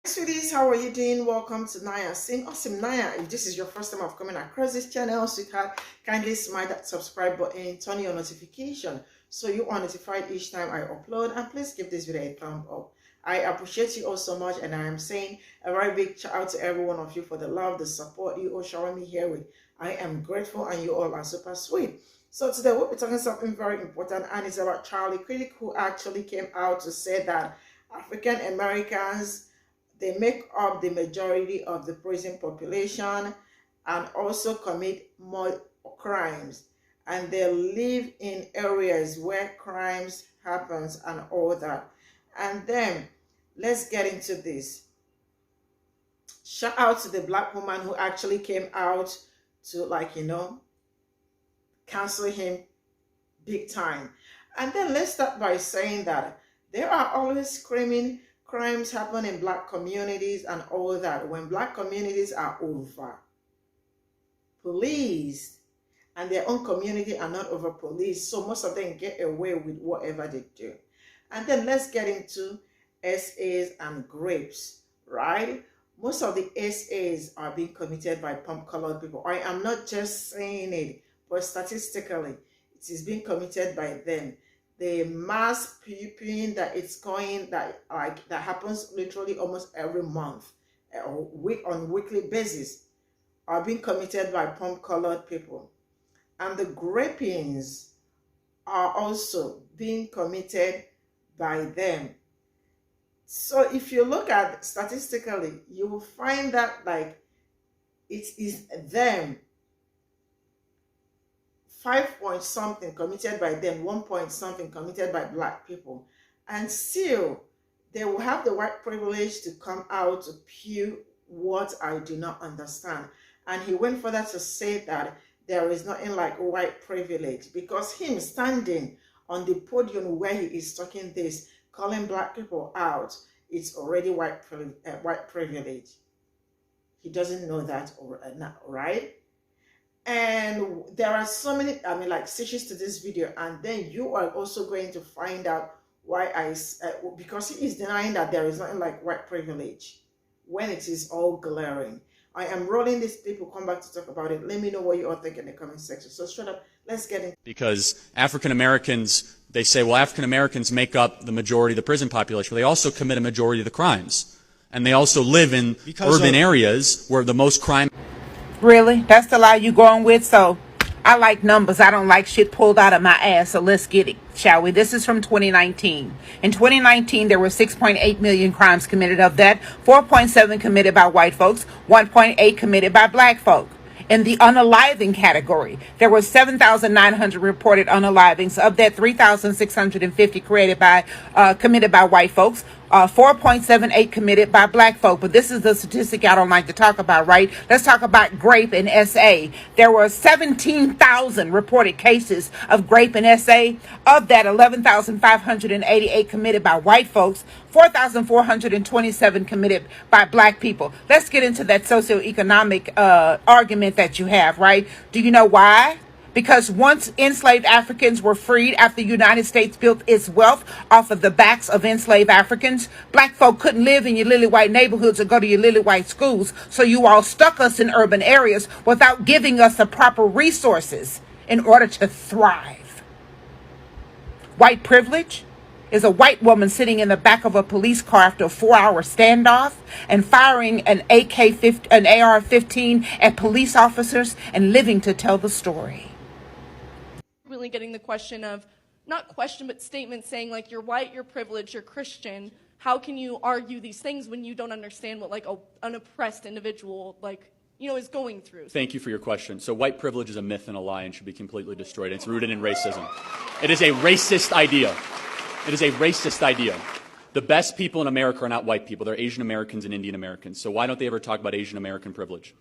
Sweeties, how are you doing? Welcome to Naya Sing Awesome Naya. If this is your first time of coming across this channel, sweetheart, kindly smash that subscribe button, turn your notification so you are notified each time I upload, and please give this video a thumb up. I appreciate you all so much, and I am saying a very big shout out to every one of you for the love, the support you all shower me here with. I am grateful, and you all are super sweet. So today we'll be talking something very important, and it's about Charlie Critic, who actually came out to say that African Americans, they make up the majority of the prison population and also commit more crimes. And they live in areas where crimes happens and all that. And then let's get into this. Shout out to the black woman who actually came out to cancel him big time. And then let's start by saying that there are always screaming crimes happen in black communities and all that when black communities are over policed and their own community are not over policed, so most of them get away with whatever they do. And then let's get into SAs and grapes, right? Most of the SAs are being committed by colored people. I am not just saying it, but statistically it is being committed by them. The mass pupilling that that happens literally almost every month or on weekly basis are being committed by colored people. And the grapings are also being committed by them. So if you look at statistically, you will find that it is them. 5 point something committed by them, 1 point something committed by black people. And still, they will have the white privilege to come out to pew what I do not understand. And he went further to say that there is nothing like white privilege, because him standing on the podium where he is talking this, calling black people out, it's already white privilege. He doesn't know that, right? And there are so many stitches to this video, and then you are also going to find out why because he is denying that there is nothing like white privilege when it is all glaring. I am rolling this clip. We'll come back to talk about it. Let me know what you all think in the comment section. So straight up, let's get in. Because African Americans, they say, well, African Americans make up the majority of the prison population. But they also commit a majority of the crimes. And they also live in urban areas where the most crime. Really? That's the lie you going with? So I like numbers. I don't like shit pulled out of my ass. So let's get it, shall we? This is from 2019. In 2019, there were 6.8 million crimes committed. Of that, 4.7 committed by white folks, 1.8 committed by black folk. In the unaliving category, there were 7,900 reported unalivings. Of that, 3,650 committed by white folks, 4.78 committed by black folk. But this is the statistic I don't like to talk about, right? Let's talk about grape in SA. There were 17,000 reported cases of grape in SA. Of that, 11,588 committed by white folks, 4,427 committed by black people. Let's get into that socioeconomic argument that you have, right? Do you know why? Because once enslaved Africans were freed after the United States built its wealth off of the backs of enslaved Africans, black folk couldn't live in your lily white neighborhoods or go to your lily white schools. So you all stuck us in urban areas without giving us the proper resources in order to thrive. White privilege is a white woman sitting in the back of a police car after a 4-hour standoff and firing an AR-15 at police officers and living to tell the story. Really getting the question of, not question, but statement saying like, you're white, you're privileged, you're Christian. How can you argue these things when you don't understand what an oppressed individual is going through? Thank you for your question. So white privilege is a myth and a lie and should be completely destroyed. It's rooted in racism. It is a racist idea. It is a racist idea. The best people in America are not white people. They're Asian Americans and Indian Americans. So why don't they ever talk about Asian American privilege?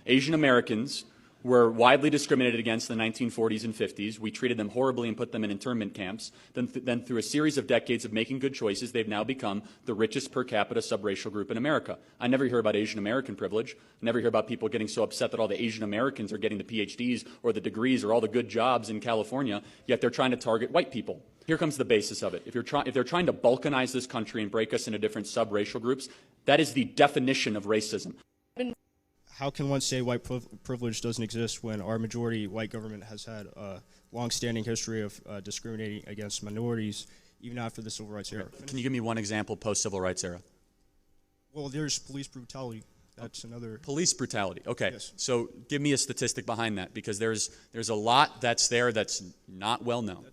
Asian Americans were widely discriminated against in the 1940s and 50s. We treated them horribly and put them in internment camps. Then through a series of decades of making good choices, they've now become the richest per capita subracial group in America. I never hear about Asian American privilege. I never hear about people getting so upset that all the Asian Americans are getting the PhDs or the degrees or all the good jobs in California, yet they're trying to target white people. Here comes the basis of it. If they're trying to balkanize this country and break us into different subracial groups, that is the definition of racism. How can one say white privilege doesn't exist when our majority white government has had a long-standing history of discriminating against minorities even after the Civil Rights era? Can you give me one example post-Civil Rights era? Well, there's police brutality. That's another... Police brutality. Okay. Yes. So give me a statistic behind that, because there's a lot that's there that's not well known.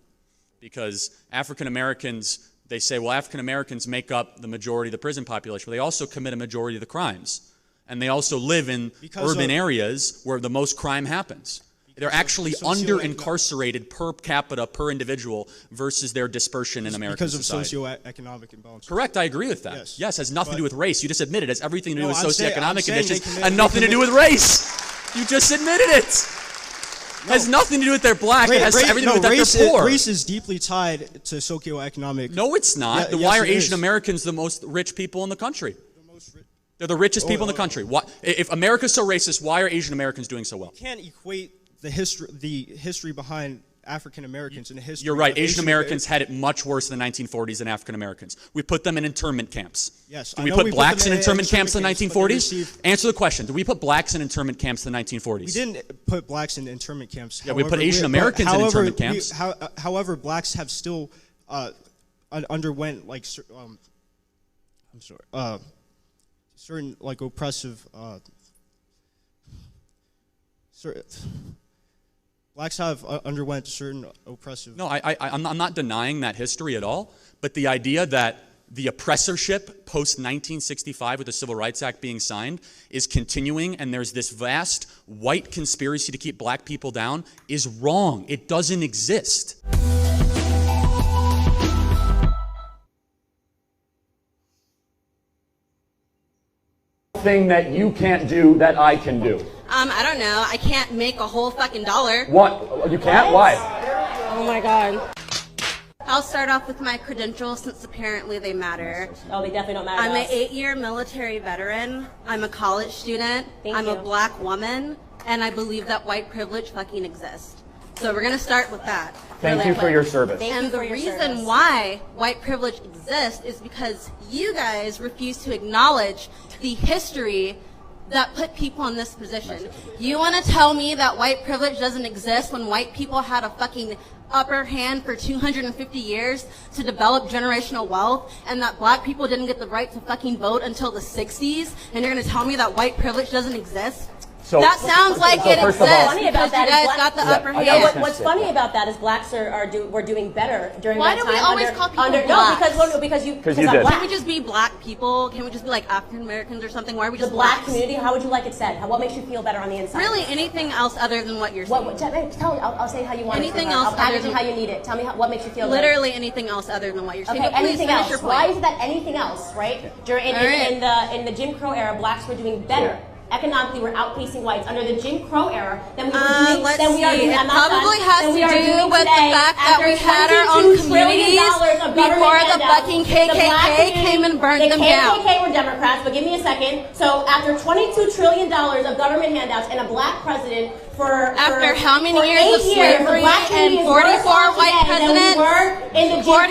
Because African Americans, they say, well, African Americans make up the majority of the prison population, but they also commit a majority of the crimes. And they also live in urban areas where the most crime happens. They're actually under-incarcerated per capita, per individual, versus their dispersion in American society. Because of socioeconomic imbalance. Correct, I agree with that. Yes, has nothing to do with race. You just admitted it has everything to do with socioeconomic conditions and nothing to do with race. You just admitted it. Has nothing to do with their black. It has everything to do with that they're poor. Race is deeply tied to socioeconomic. No, it's not. Why are Asian Americans the most rich people in the country? They're the richest people in the country. Why, if America's so racist, why are Asian Americans doing so well? You can't equate the history behind African Americans and the history. You're right. Asian Americans had it much worse in the 1940s than African Americans. We put them in internment camps. Yes. Did we put blacks in internment camps in the 1940s? Answer the question. Did we put blacks in internment camps in the 1940s? We didn't put blacks in internment camps. Yeah, we put Asian Americans in internment camps. However, blacks have still underwent like certain like oppressive blacks have underwent certain oppressive. No, I'm not denying that history at all, but the idea that the oppressorship post-1965 with the Civil Rights Act being signed is continuing and there's this vast white conspiracy to keep black people down is wrong. It doesn't exist. Thing that you can't do that I can do. I don't know. I can't make a whole fucking dollar. What? You can't? Why? Oh my god. I'll start off with my credentials since apparently they matter. Oh, they definitely don't matter. I'm an 8-year military veteran. I'm a college student. I'm a black woman. And I believe that white privilege fucking exists. So we're going to start with that. Thank you for your service. And the reason why white privilege exists is because you guys refuse to acknowledge the history that put people in this position. You want to tell me that white privilege doesn't exist when white people had a fucking upper hand for 250 years to develop generational wealth, and that black people didn't get the right to fucking vote until the 60s, and you're going to tell me that white privilege doesn't exist? So, that sounds like it exists because you guys got the upper hand. What's funny about that is blacks we're doing better during Why that time. Why do we always call people blacks? No, because you did. Can't we just be black people? Can't we just be like African Americans or something? Why are we just the black blacks? Community? How would you like it said? What makes you feel better on the inside? Really, anything else other than what you're saying. Tell me. I'll say how you want anything it. Else I'll package it how you need it. Tell me what makes you feel literally better. Anything else other than what you're saying. Okay, anything else. Your point. Why is that anything else, right? In the Jim Crow era, blacks were doing better. Economically, we're outpacing whites under the Jim Crow era than we were doing. It probably has to do with the fact that we had our own communities before the fucking KKK came and burned them down. The KKK were Democrats, but give me a second. So after $22 trillion of government handouts and a black president after how many years of slavery and 44 white presidents, 44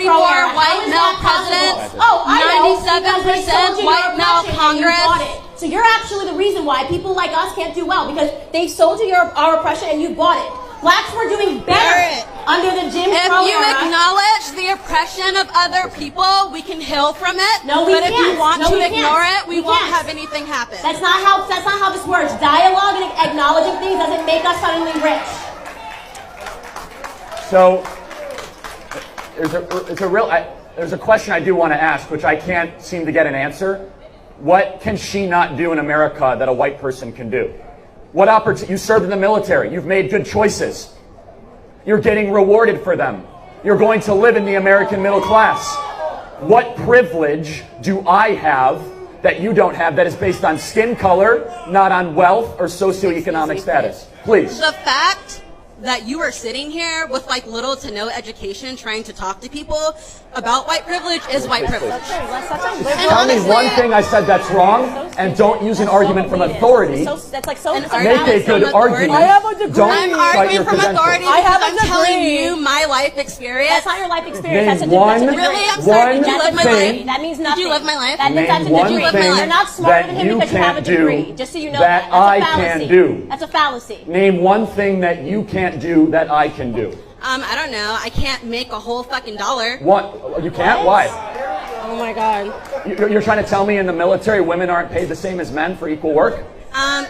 white male presidents, 97% white male Congress. So you're actually the reason why people like us can't do well, because they sold you our oppression and you bought it. Blacks were doing better under the Jim Crow era. If you acknowledge the oppression of other people, we can heal from it. No, we can't. But if you want to ignore it, we won't have anything happen. That's not how this works. Dialogue and acknowledging things doesn't make us suddenly rich. So there's a question I do want to ask, which I can't seem to get an answer. What can she not do in America that a white person can do? What opportunity? You served in the military. You've made good choices. You're getting rewarded for them. You're going to live in the American middle class. What privilege do I have that you don't have that is based on skin color, not on wealth or socioeconomic status? Please. The fact that you are sitting here with like little to no education trying to talk to people about white privilege is white privilege. Tell me one thing I said that's wrong, and don't use an argument from authority. That's like so. Make a good argument. I have a degree. Don't I'm cite arguing your from credentials. authority I have because a I'm telling degree. you my life experience. That's not your life experience. Name That's a one- degree. Really? I'm sorry. Did you one live my thing- life? That means Did nothing. you live my life? That means that's a Name one degree. thing You're not smarter than that him you because you have a can't do degree. Just so you know that That's I a fallacy. can do. That's a fallacy. Name one thing that you can't do that I can do. I don't know. I can't make a whole fucking dollar. What? You can't? Why? Oh my God. You're trying to tell me in the military women aren't paid the same as men for equal work?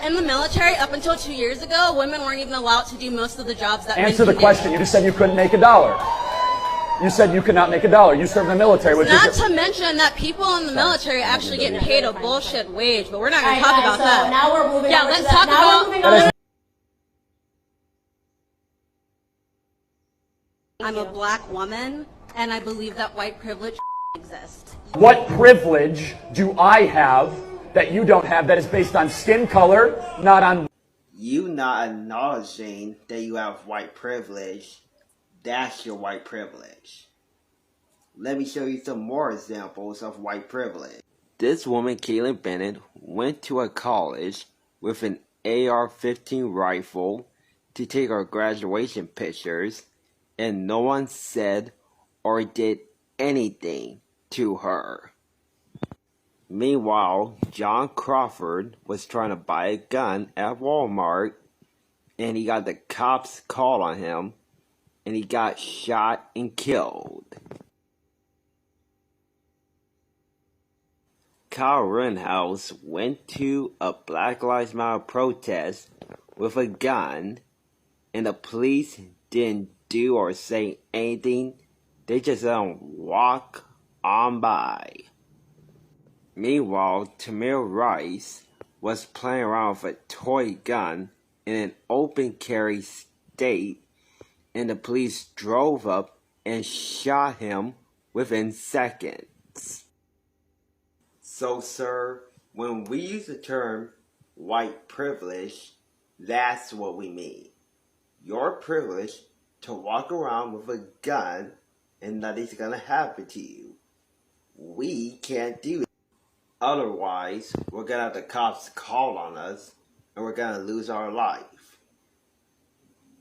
In the military, up until 2 years ago, women weren't even allowed to do most of the jobs that Answer men the can question. You just said you couldn't make a dollar. You said you could not make a dollar. You served in the military. do. Which Not is to mention that people in the military actually get paid a bullshit wage, but we're not going to All talk right, about guys, so that. now we're moving Yeah, on let's to talk that. Now about- we're moving That on is- to I'm a black woman, and I believe that white privilege exists. What privilege do I have that you don't have that is based on skin color, not on... You not acknowledging that you have white privilege, that's your white privilege. Let me show you some more examples of white privilege. This woman, Caitlin Bennett, went to a college with an AR-15 rifle to take her graduation pictures, and no one said or did anything to her. Meanwhile, John Crawford was trying to buy a gun at Walmart, and he got the cops called on him, and he got shot and killed. Kyle Rittenhouse went to a Black Lives Matter protest with a gun, and the police didn't do or say anything. They just let him walk on by. Meanwhile, Tamir Rice was playing around with a toy gun in an open carry state, and the police drove up and shot him within seconds. So, sir, when we use the term white privilege, that's what we mean. Your privilege to walk around with a gun and nothing's gonna happen to you. We can't do it. Otherwise, we're gonna have the cops call on us and we're gonna lose our life.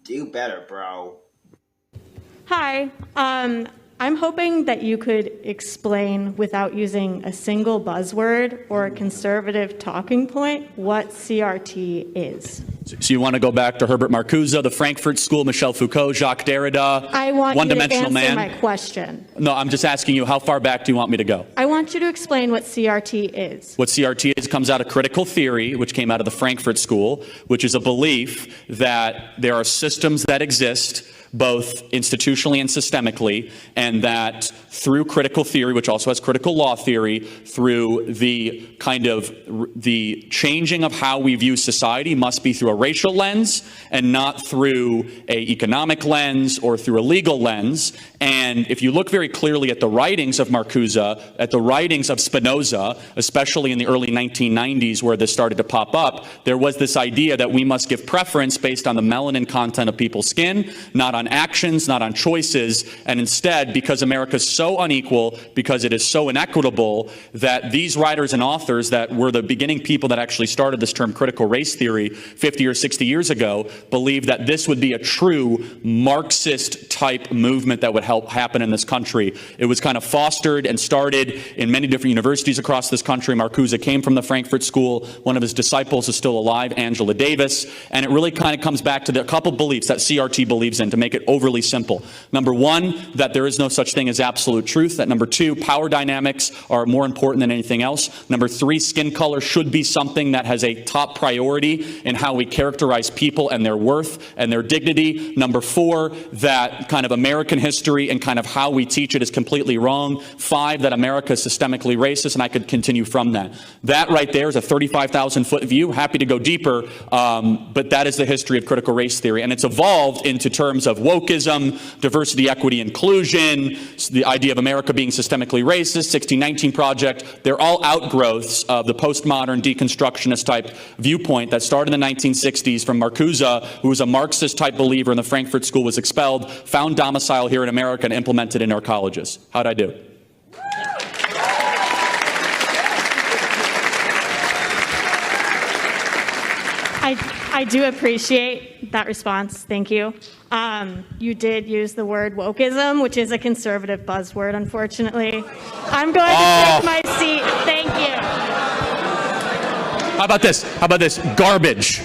Do better, bro. Hi, I'm hoping that you could explain without using a single buzzword or a conservative talking point what CRT is. So you want to go back to Herbert Marcuse, the Frankfurt School, Michel Foucault, Jacques Derrida, I want you to one-dimensional answer man? my question. No, I'm just asking you, how far back do you want me to go? I want you to explain what CRT is. What CRT is comes out of critical theory, which came out of the Frankfurt School, which is a belief that there are systems that exist both institutionally and systemically, and that through critical theory, which also has critical law theory, through the kind of the changing of how we view society must be through a racial lens and not through a economic lens or through a legal lens. And if you look very clearly at the writings of Marcuse, at the writings of Spinoza, especially in the early 1990s where this started to pop up, there was this idea that we must give preference based on the melanin content of people's skin, not on actions, not on choices, and instead, because America's so unequal, because it is so inequitable, that these writers and authors that were the beginning people that actually started this term critical race theory 50 or 60 years ago believed that this would be a true Marxist type movement that would help happen in this country. It was kind of fostered and started in many different universities across this country. Marcuse came from the Frankfurt School. One of his disciples is still alive, Angela Davis, and it really kind of comes back to the couple beliefs that CRT believes in, to make it overly simple. Number one, that there is no such thing as absolute truth. That number two, power dynamics are more important than anything else. Number three, skin color should be something that has a top priority in how we characterize people and their worth and their dignity. Number four, that kind of American history history and kind of how we teach it is completely wrong. 5, that America is systemically racist, and I could continue from that. That right there is a 35,000-foot view. Happy to go deeper, but that is the history of critical race theory, and it's evolved into terms of wokeism, diversity, equity, inclusion, the idea of America being systemically racist, 1619 Project. They're all outgrowths of the postmodern deconstructionist type viewpoint that started in the 1960s from Marcuse, who was a Marxist-type believer in the Frankfurt School, was expelled, found domicile here in America, and implemented in our colleges. How'd I do? I do appreciate that response. Thank you. You did use the word wokeism, which is a conservative buzzword, unfortunately. I'm going to take my seat. Thank you. How about this? How about this? Garbage.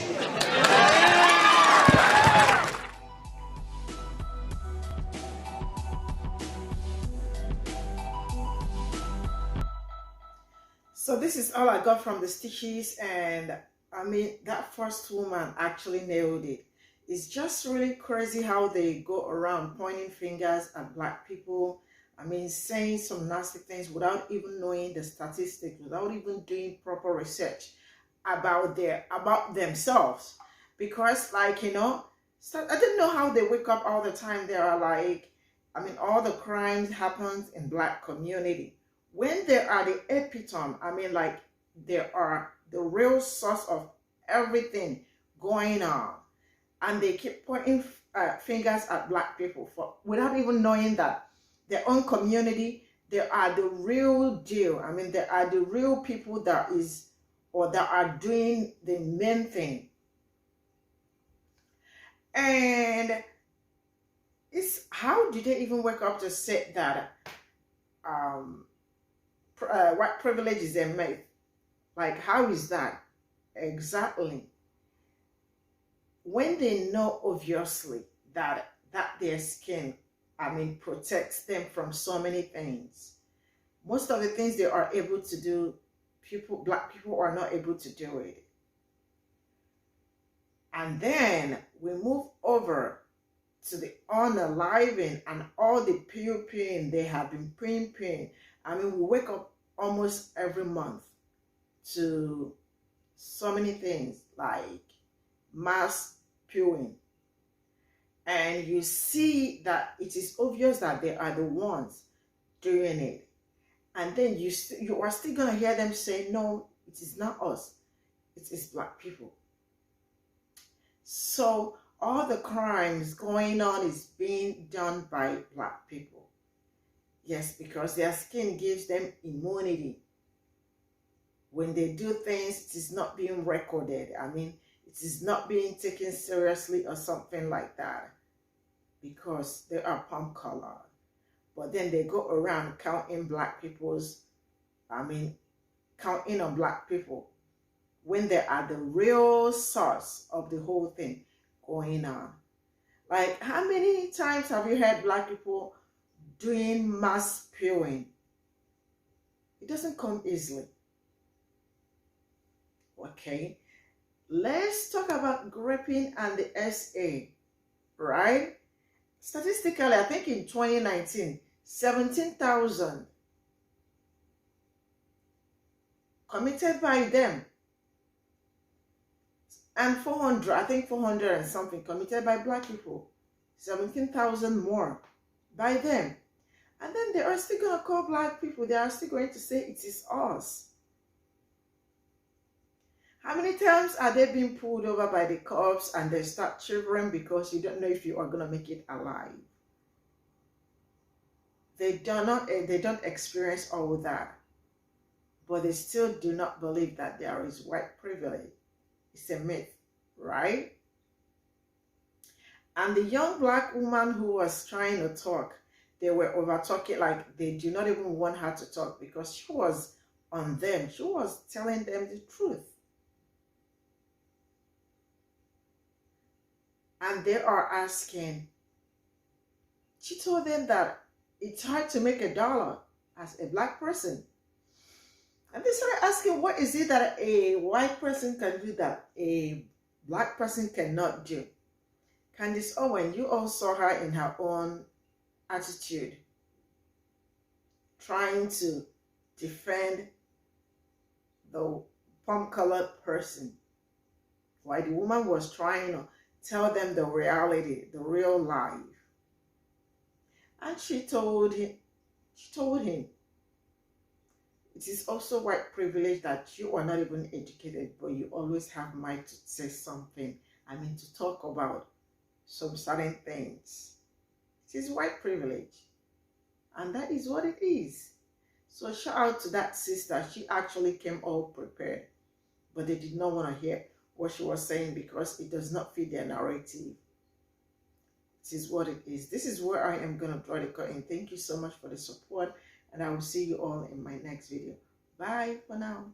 So this is all I got from the stitches, and I mean, that first woman actually nailed it. It's just really crazy how they go around pointing fingers at black people. I mean, saying some nasty things without even knowing the statistics, without even doing proper research about themselves. Because, like, you know, I didn't know how they wake up all the time. They are like, I mean, all the crimes happens in black community. When they are the epitome, I mean, like, they are the real source of everything going on, and they keep pointing fingers at black people without even knowing that their own community, they are the real deal. I mean, they are the real people that are doing the main thing. And it's, how did they even wake up to say that white privilege is a myth? Like, how is that? Exactly. When they know, obviously, that their skin, I mean, protects them from so many things. Most of the things they are able to do, black people are not able to do it. And then we move over to the unaliving and all the Pe0ple they have been praying. I mean, we wake up almost every month to so many things like mass pewing, and you see that it is obvious that they are the ones doing it, and then you are still gonna hear them say, no, it is not us, it is black people. So all the crimes going on is being done by black people. Yes, because their skin gives them immunity. When they do things, it is not being recorded. I mean, it is not being taken seriously or something like that, because they are palm colored. But then they go around counting black people's, I mean, counting on black people when they are the real source of the whole thing going on. Like, how many times have you heard black people doing mass pewing? It doesn't come easily. Okay, let's talk about gripping and the SA, right? Statistically, I think in 2019, 17,000 committed by them, and 400, I think 400 and something committed by black people, 17,000 more by them. And then they are still going to call black people, they are still going to say it is us. How many times are they being pulled over by the cops and they start shivering because you don't know if you are going to make it alive? They don't experience all that, but they still do not believe that there is white privilege. It's a myth, right? And the young black woman who was trying to talk, they were over talking, like they do not even want her to talk because she was on them. She was telling them the truth. And they are asking, she told them that it's hard to make $1 as a black person. And they started asking, what is it that a white person can do that a black person cannot do? Candace Owen, you all saw her in her own attitude, trying to defend the palm-colored person, while the woman was trying to tell them the reality, the real life. And she told him, it is also white privilege that you are not even educated, but you always have mind to say something. I mean, to talk about some certain things. It is white privilege. And that is what it is. So shout out to that sister. She actually came all prepared. But they did not want to hear what she was saying because it does not fit their narrative. It is what it is. This is where I am going to draw the curtain. Thank you so much for the support. And I will see you all in my next video. Bye for now.